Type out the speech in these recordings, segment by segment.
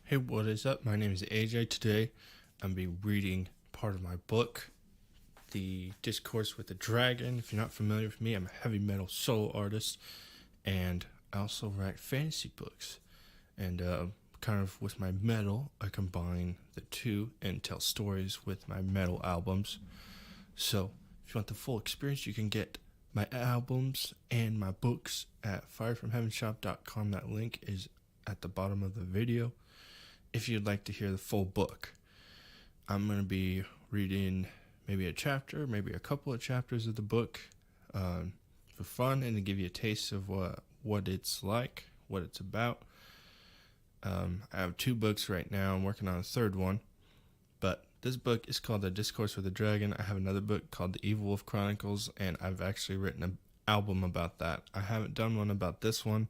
Hey, what is up? My name is AJ. Today, I'm be reading part of my book, The Discourse with a Dragon. If you're not familiar with me, I'm a heavy metal solo artist, and I also write fantasy books. And kind of with my metal, I combine the two and tell stories with my metal albums. So, if you want the full experience, you can get my albums and my books at firefromheavenshop.com. That link is at the bottom of the video. If you'd like to hear the full book, I'm going to be reading maybe a chapter, maybe a couple of chapters of the book for fun and to give you a taste of what it's like, what it's about. I have 2 books right now. I'm working on a third one, but this book is called The Discourse with a Dragon. I have another book called The Evil Wolf Chronicles, and I've actually written an album about that. I haven't done one about this one,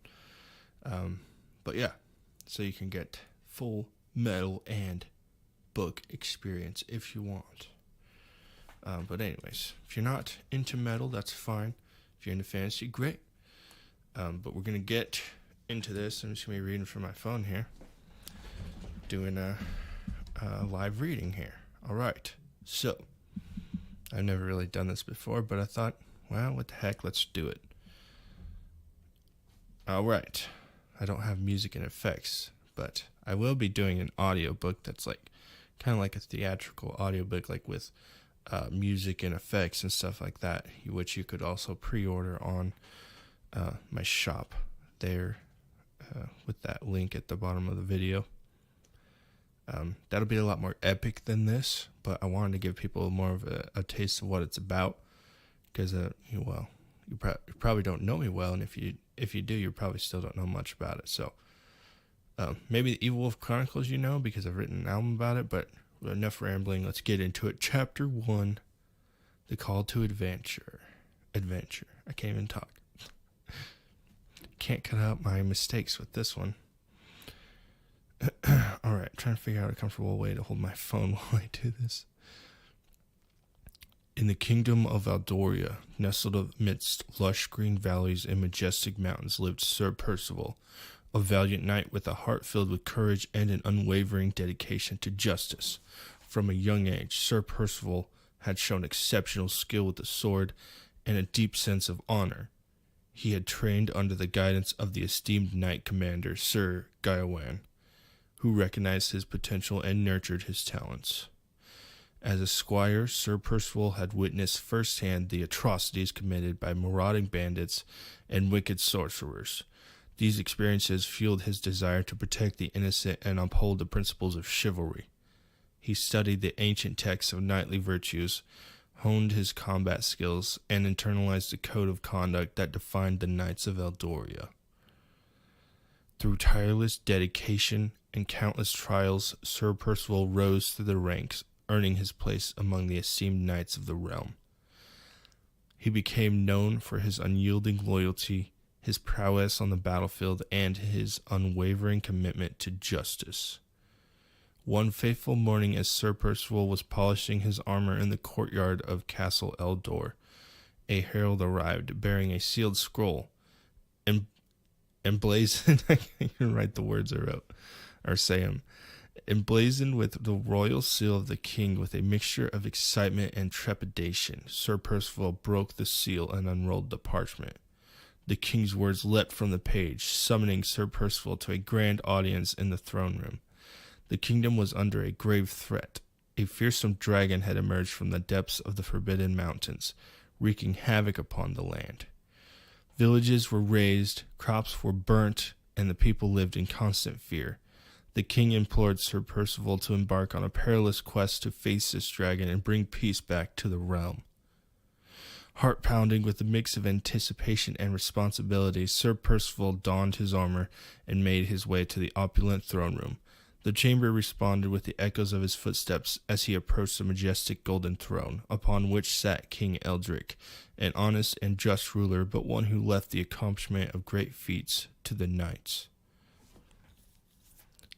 but yeah, so you can get full metal and book experience if you want. But anyways, if you're not into metal, that's fine. If you're into fantasy, great. But we're going to get into this. I'm just going to be reading from my phone here. Doing a live reading here. Alright, so I've never really done this before, but I thought, well, what the heck, let's do it. Alright, I don't have music and effects, but I will be doing an audiobook that's like kind of like a theatrical audiobook, like with music and effects and stuff like that, which you could also pre-order on my shop there with that link at the bottom of the video. That'll be a lot more epic than this, but I wanted to give people more of a taste of what it's about, because you probably don't know me well, and if you do, you probably still don't know much about it. So maybe the Evil Wolf Chronicles you know, because I've written an album about it, but enough rambling, let's get into it. Chapter 1, The Call to Adventure. I can't even talk. Can't cut out my mistakes with this one. Alright, trying to figure out a comfortable way to hold my phone while I do this. In the kingdom of Aldoria, nestled amidst lush green valleys and majestic mountains, lived Sir Percival, a valiant knight with a heart filled with courage and an unwavering dedication to justice. From a young age, Sir Percival had shown exceptional skill with the sword and a deep sense of honor. He had trained under the guidance of the esteemed knight commander, Sir Gawain, who recognized his potential and nurtured his talents. As a squire, Sir Percival had witnessed firsthand the atrocities committed by marauding bandits and wicked sorcerers. These experiences fueled his desire to protect the innocent and uphold the principles of chivalry. He studied the ancient texts of knightly virtues, honed his combat skills, and internalized the code of conduct that defined the Knights of Eldoria. Through tireless dedication and countless trials, Sir Percival rose through the ranks, earning his place among the esteemed knights of the realm. He became known for his unyielding loyalty, his prowess on the battlefield, and his unwavering commitment to justice. One fateful morning, as Sir Percival was polishing his armor in the courtyard of Castle Eldor, a herald arrived bearing a sealed scroll, emblazoned I can't even write the words I wrote, or say them, emblazoned with the royal seal of the king. With a mixture of excitement and trepidation, Sir Percival broke the seal and unrolled the parchment. The king's words leapt from the page, summoning Sir Percival to a grand audience in the throne room. The kingdom was under a grave threat. A fearsome dragon had emerged from the depths of the Forbidden Mountains, wreaking havoc upon the land. Villages were razed, crops were burnt, and the people lived in constant fear. The king implored Sir Percival to embark on a perilous quest to face this dragon and bring peace back to the realm. Heart-pounding with a mix of anticipation and responsibility, Sir Percival donned his armor and made his way to the opulent throne room. The chamber responded with the echoes of his footsteps as he approached the majestic golden throne, upon which sat King Eldric, an honest and just ruler, but one who left the accomplishment of great feats to the knights.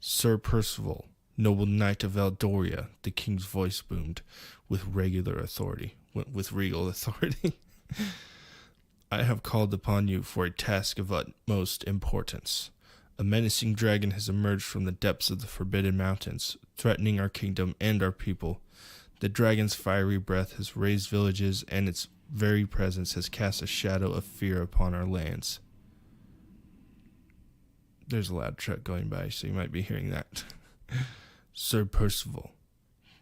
Sir Percival, noble knight of Eldoria, the king's voice boomed with regal authority. I have called upon you for a task of utmost importance. A menacing dragon has emerged from the depths of the Forbidden Mountains, threatening our kingdom and our people. The dragon's fiery breath has razed villages, and its very presence has cast a shadow of fear upon our lands. There's a loud truck going by, so you might be hearing that. Sir Percival,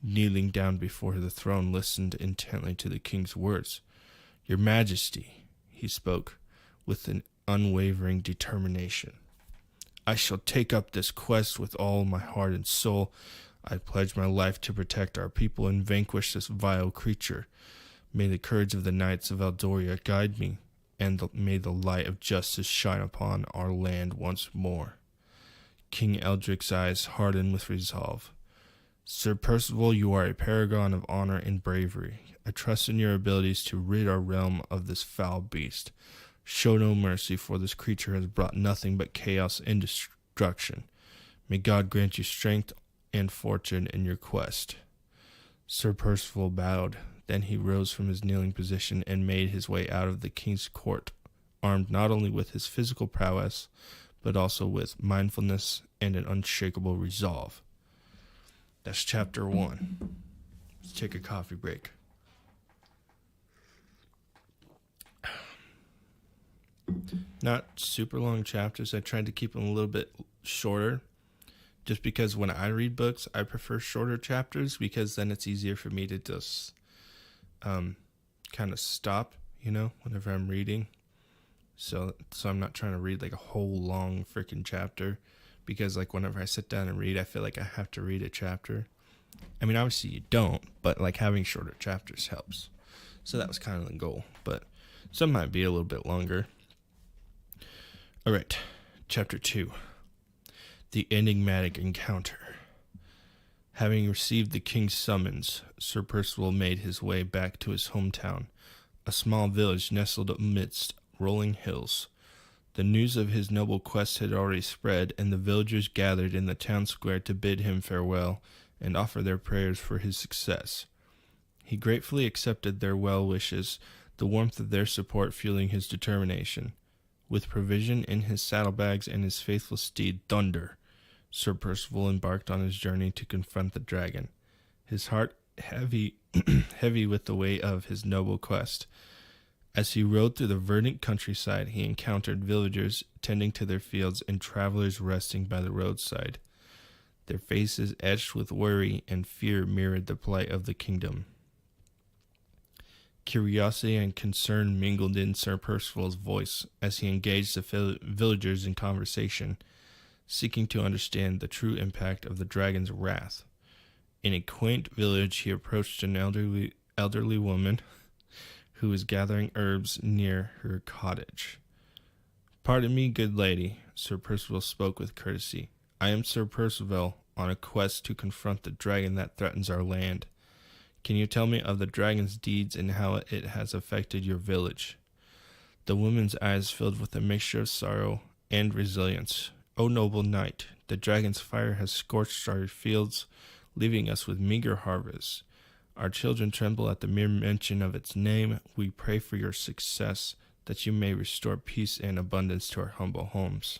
kneeling down before the throne, listened intently to the king's words. Your Majesty, he spoke with an unwavering determination. I shall take up this quest with all my heart and soul. I pledge my life to protect our people and vanquish this vile creature. May the courage of the knights of Eldoria guide me, and may the light of justice shine upon our land once more. King Eldric's eyes hardened with resolve. Sir Percival, you are a paragon of honor and bravery. I trust in your abilities to rid our realm of this foul beast. Show no mercy, for this creature has brought nothing but chaos and destruction. May God grant you strength and fortune in your quest. Sir Percival bowed. Then he rose from his kneeling position and made his way out of the king's court, armed not only with his physical prowess, but also with mindfulness and an unshakable resolve. That's chapter 1. Let's take a coffee break. Not super long chapters. I tried to keep them a little bit shorter, just because when I read books, I prefer shorter chapters, because then it's easier for me to just kind of stop, whenever I'm reading. So I'm not trying to read like a whole long freaking chapter, because like whenever I sit down and read, I feel like I have to read a chapter. I mean, obviously you don't, but like having shorter chapters helps. So that was kind of the goal, but some might be a little bit longer. All right, chapter 2, the enigmatic encounter. Having received the king's summons, Sir Percival made his way back to his hometown, a small village nestled amidst rolling hills. The news of his noble quest had already spread, and the villagers gathered in the town square to bid him farewell and offer their prayers for his success. He gratefully accepted their well wishes, the warmth of their support fueling his determination. With provision in his saddlebags and his faithful steed Thunder, Sir Percival embarked on his journey to confront the dragon, his heart heavy with the weight of his noble quest. As he rode through the verdant countryside, he encountered villagers tending to their fields and travelers resting by the roadside. Their faces etched with worry and fear mirrored the plight of the kingdom. Curiosity and concern mingled in Sir Percival's voice as he engaged the villagers in conversation, seeking to understand the true impact of the dragon's wrath. In a quaint village, he approached an elderly woman who was gathering herbs near her cottage. Pardon me, good lady, Sir Percival spoke with courtesy. I am Sir Percival, on a quest to confront the dragon that threatens our land. Can you tell me of the dragon's deeds and how it has affected your village? The woman's eyes filled with a mixture of sorrow and resilience. O noble knight, the dragon's fire has scorched our fields, leaving us with meager harvests. Our children tremble at the mere mention of its name. We pray for your success, that you may restore peace and abundance to our humble homes.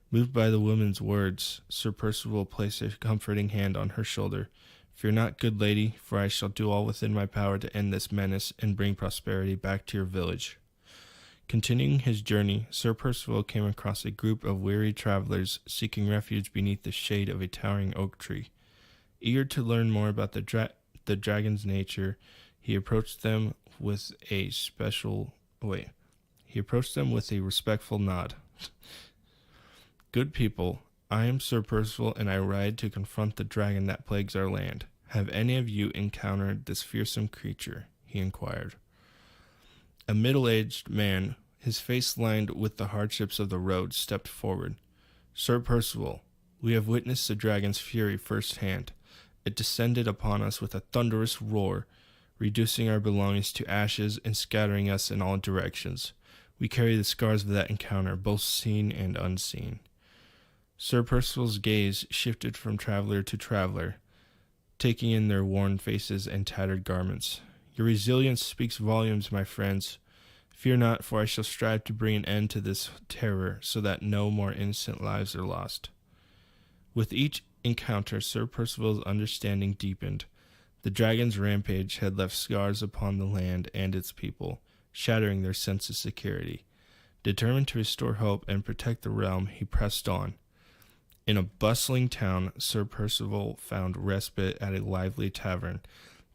Moved by the woman's words, Sir Percival placed a comforting hand on her shoulder. Fear not, good lady, for I shall do all within my power to end this menace and bring prosperity back to your village. Continuing his journey, Sir Percival came across a group of weary travelers seeking refuge beneath the shade of a towering oak tree. Eager to learn more about the dragon's nature, he approached them with a respectful nod. Good people, I am Sir Percival, and I ride to confront the dragon that plagues our land. Have any of you encountered this fearsome creature? He inquired. A middle-aged man, his face lined with the hardships of the road, stepped forward. Sir Percival, we have witnessed the dragon's fury firsthand. It descended upon us with a thunderous roar, reducing our belongings to ashes and scattering us in all directions. We carry the scars of that encounter, both seen and unseen. Sir Percival's gaze shifted from traveler to traveler, taking in their worn faces and tattered garments. Your resilience speaks volumes, my friends. Fear not, for I shall strive to bring an end to this terror, so that no more innocent lives are lost." With each encounter, Sir Percival's understanding deepened. The dragon's rampage had left scars upon the land and its people, shattering their sense of security. Determined to restore hope and protect the realm, he pressed on. In a bustling town, Sir Percival found respite at a lively tavern.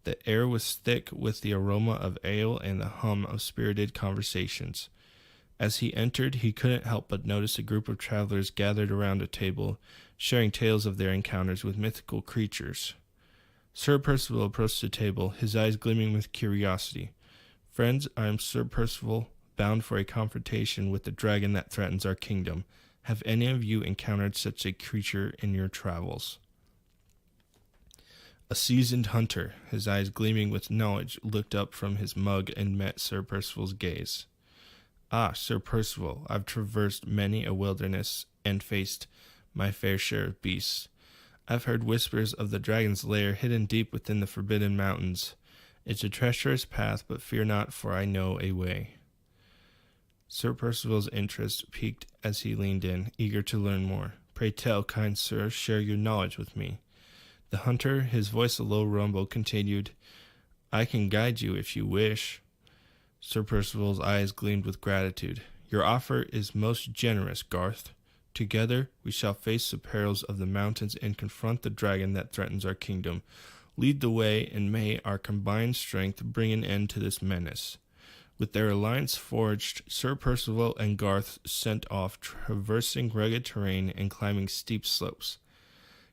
The air was thick with the aroma of ale and the hum of spirited conversations. As he entered, he couldn't help but notice a group of travelers gathered around a table, sharing tales of their encounters with mythical creatures. Sir Percival approached the table, his eyes gleaming with curiosity. "Friends, I am Sir Percival, bound for a confrontation with the dragon that threatens our kingdom. Have any of you encountered such a creature in your travels?" A seasoned hunter, his eyes gleaming with knowledge, looked up from his mug and met Sir Percival's gaze. "Ah, Sir Percival, I've traversed many a wilderness and faced my fair share of beasts. I've heard whispers of the dragon's lair hidden deep within the forbidden mountains. It's a treacherous path, but fear not, for I know a way." Sir Percival's interest piqued as he leaned in, eager to learn more. "Pray tell, kind sir, share your knowledge with me." The hunter, his voice a low rumble, continued, "I can guide you if you wish." Sir Percival's eyes gleamed with gratitude. "Your offer is most generous, Garth. Together we shall face the perils of the mountains and confront the dragon that threatens our kingdom. Lead the way, and may our combined strength bring an end to this menace." With their alliance forged, Sir Percival and Garth set off, traversing rugged terrain and climbing steep slopes.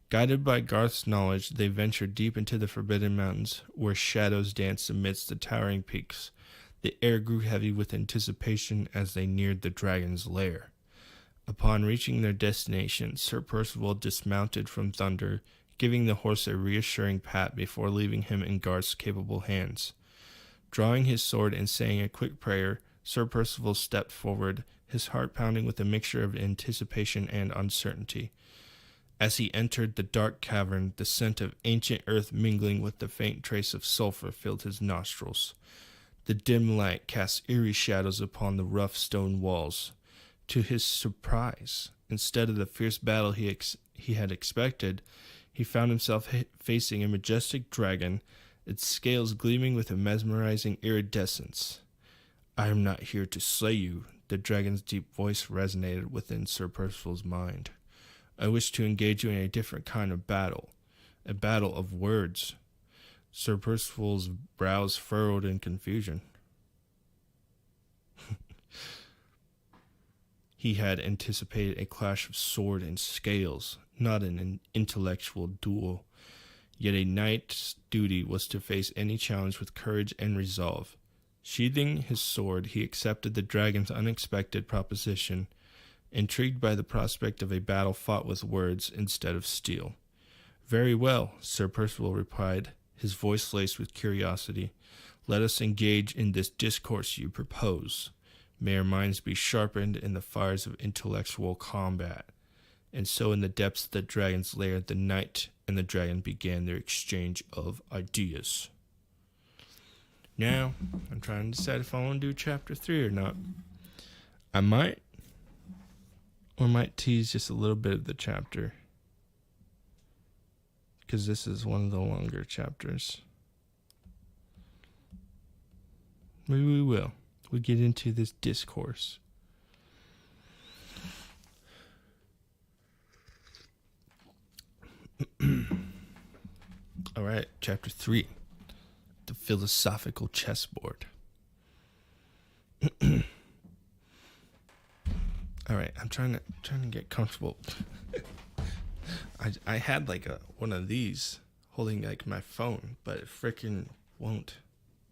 Guided by Garth's knowledge, they ventured deep into the forbidden mountains, where shadows danced amidst the towering peaks. The air grew heavy with anticipation as they neared the dragon's lair. Upon reaching their destination, Sir Percival dismounted from Thunder, giving the horse a reassuring pat before leaving him in Garth's capable hands. Drawing his sword and saying a quick prayer, Sir Percival stepped forward, his heart pounding with a mixture of anticipation and uncertainty. As he entered the dark cavern, the scent of ancient earth mingling with the faint trace of sulfur filled his nostrils. The dim light cast eerie shadows upon the rough stone walls. To his surprise, instead of the fierce battle he had expected, he found himself facing a majestic dragon, its scales gleaming with a mesmerizing iridescence. "I am not here to slay you," the dragon's deep voice resonated within Sir Percival's mind. "I wish to engage you in a different kind of battle, a battle of words." Sir Percival's brows furrowed in confusion. He had anticipated a clash of sword and scales, not an intellectual duel. Yet a knight's duty was to face any challenge with courage and resolve. Sheathing his sword, he accepted the dragon's unexpected proposition, intrigued by the prospect of a battle fought with words instead of steel. "Very well," Sir Percival replied, his voice laced with curiosity. "Let us engage in this discourse you propose. May our minds be sharpened in the fires of intellectual combat." And so in the depths of the dragon's lair, the knight and the dragon began their exchange of ideas. Now, I'm trying to decide if I want to do chapter 3 or not. I might, or might tease just a little bit of the chapter, because this is one of the longer chapters. Maybe we will. We'll get into this discourse. All right, chapter 3, the philosophical chessboard. All right, I'm trying to get comfortable. I had like one of these holding like my phone, but it freaking won't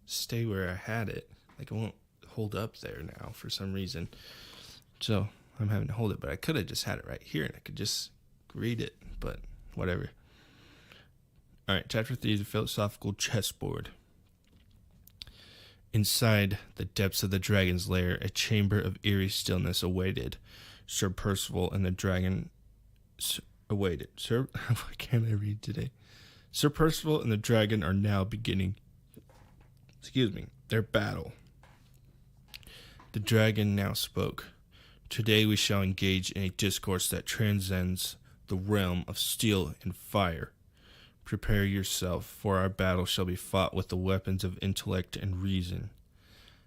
stay where I had it. Like it won't hold up there now for some reason. So I'm having to hold it, but I could have just had it right here and I could just read it, but whatever. All right, chapter 3 is the philosophical chessboard. Inside the depths of the dragon's lair, a chamber of eerie stillness awaited. Sir Percival and the dragon awaited. Why can't I read today? Sir Percival and the dragon are now beginning, their battle. The dragon now spoke. Today we shall engage in a discourse that transcends the realm of steel and fire. Prepare yourself, for our battle shall be fought with the weapons of intellect and reason.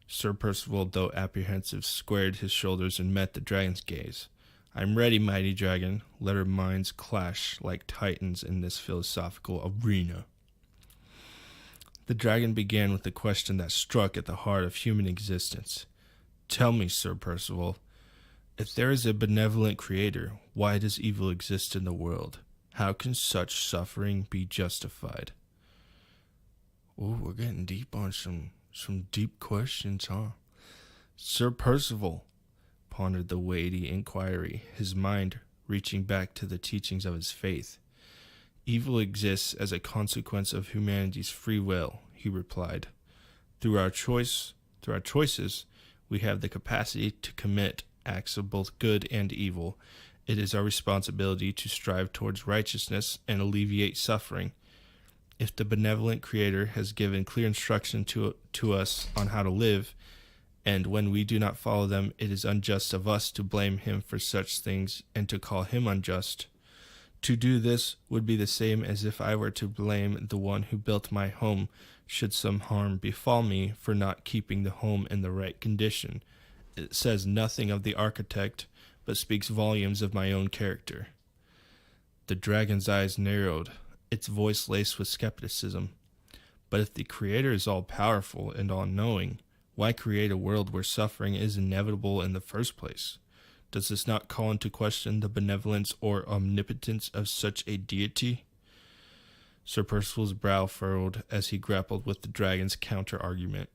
Sir Percival, though apprehensive, squared his shoulders and met the dragon's gaze. I am ready, mighty dragon. Let our minds clash like titans in this philosophical arena. The dragon began with the question that struck at the heart of human existence. Tell me, Sir Percival, if there is a benevolent creator, why does evil exist in the world? How can such suffering be justified? Oh, we're getting deep on some deep questions, huh? Sir Percival pondered the weighty inquiry, his mind reaching back to the teachings of his faith. Evil exists as a consequence of humanity's free will, he replied. Through our choices, we have the capacity to commit acts of both good and evil. It is our responsibility to strive towards righteousness and alleviate suffering. If the benevolent Creator has given clear instruction to us on how to live, and when we do not follow them, it is unjust of us to blame Him for such things and to call Him unjust. To do this would be the same as if I were to blame the one who built my home should some harm befall me for not keeping the home in the right condition. It says nothing of the architect, but speaks volumes of my own character. The dragon's eyes narrowed, its voice laced with skepticism. But if the Creator is all-powerful and all-knowing, why create a world where suffering is inevitable in the first place? Does this not call into question the benevolence or omnipotence of such a deity? Sir Percival's brow furrowed as he grappled with the dragon's counter-argument.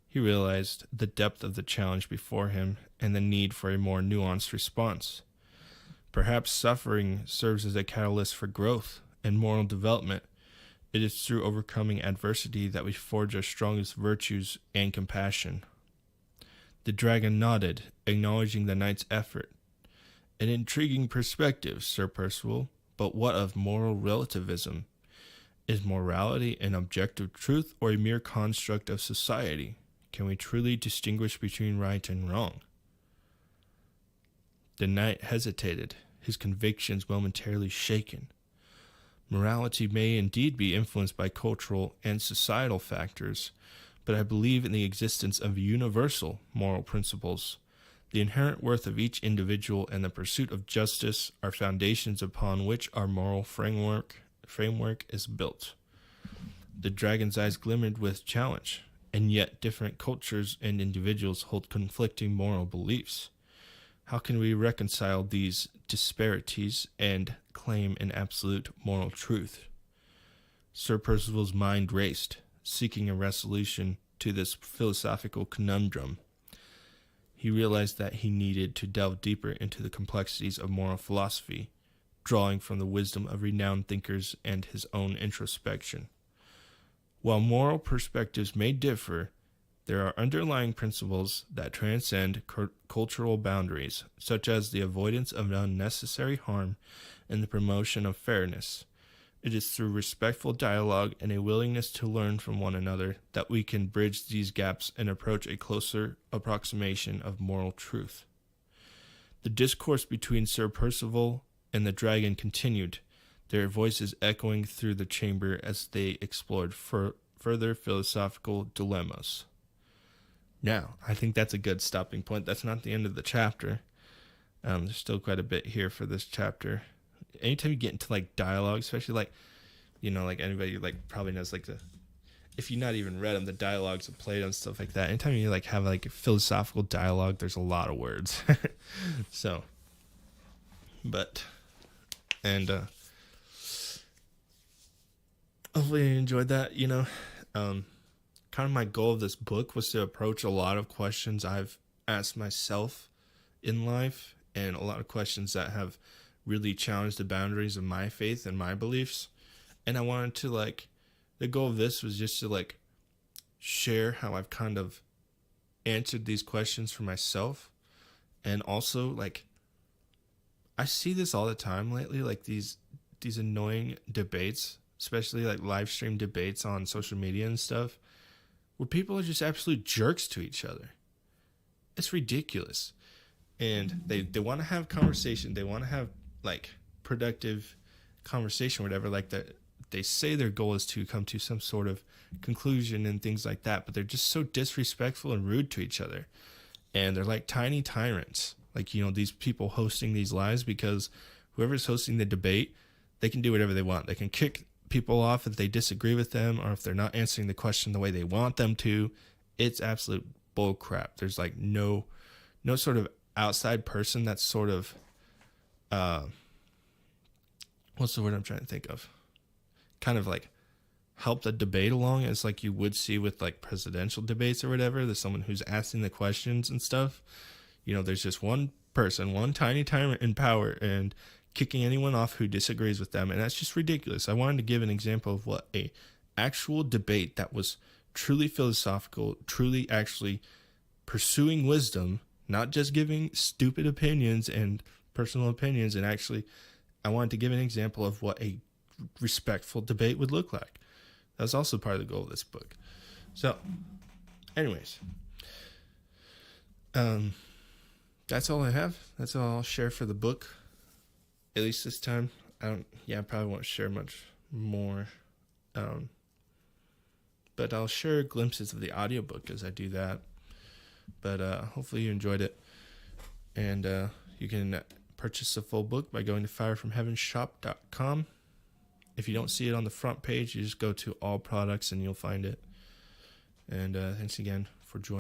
He realized the depth of the challenge before him and the need for a more nuanced response. Perhaps suffering serves as a catalyst for growth and moral development. It is through overcoming adversity that we forge our strongest virtues and compassion. The dragon nodded, acknowledging the knight's effort. An intriguing perspective, Sir Percival, but what of moral relativism? Is morality an objective truth or a mere construct of society? Can we truly distinguish between right and wrong? The knight hesitated, his convictions momentarily shaken. Morality may indeed be influenced by cultural and societal factors, but I believe in the existence of universal moral principles. The inherent worth of each individual and the pursuit of justice are foundations upon which our moral framework is built. The dragon's eyes glimmered with challenge, and yet different cultures and individuals hold conflicting moral beliefs. How can we reconcile these disparities and claim an absolute moral truth? Sir Percival's mind raced, seeking a resolution to this philosophical conundrum. He realized that he needed to delve deeper into the complexities of moral philosophy, drawing from the wisdom of renowned thinkers and his own introspection. While moral perspectives may differ, there are underlying principles that transcend cultural boundaries, such as the avoidance of unnecessary harm and the promotion of fairness. It is through respectful dialogue and a willingness to learn from one another that we can bridge these gaps and approach a closer approximation of moral truth. The discourse between Sir Percival and the dragon continued, their voices echoing through the chamber as they explored further philosophical dilemmas. Now, I think that's a good stopping point. That's not the end of the chapter. There's still quite a bit here for this chapter. Anytime you get into like dialogue, especially like anybody like probably knows like if you've not even read them, the dialogues of Plato and stuff like that. Anytime you like have like a philosophical dialogue, there's a lot of words. So, hopefully you enjoyed that. Kind of my goal of this book was to approach a lot of questions I've asked myself in life, and a lot of questions that have really challenged the boundaries of my faith and my beliefs. And I wanted to the goal of this was just to share how I've kind of answered these questions for myself. And also I see this all the time lately, these annoying debates, especially live stream debates on social media and stuff, where people are just absolute jerks to each other. it's ridiculous. And they want to have conversation. They want to have like productive conversation, whatever. Like that, they say their goal is to come to some sort of conclusion and things like that. But they're just so disrespectful and rude to each other. And they're like tiny tyrants. Like, you know, these people hosting these lives, because whoever's hosting the debate, they can do whatever they want. They can kick people off if they disagree with them, or if they're not answering the question the way they want them to. It's absolute bull crap. There's like no sort of outside person that's sort of what's the word I'm trying to think of, kind of like help the debate along, as like you would see with like presidential debates or whatever. There's someone who's asking the questions and stuff. You know, there's just one person, one tiny tyrant in power, and kicking anyone off who disagrees with them. And that's just ridiculous. I wanted to give an example of what a actual debate that was truly philosophical, truly actually pursuing wisdom, not just giving stupid opinions and personal opinions. And actually, I wanted to give an example of what a respectful debate would look like. That's also part of the goal of this book. So, anyways, that's all I have. That's all I'll share for the book, at least this time. I probably won't share much more. But I'll share glimpses of the audiobook as I do that. But hopefully you enjoyed it. And you can purchase the full book by going to firefromheavenshop.com. If you don't see it on the front page, you just go to all products and you'll find it. And thanks again for joining.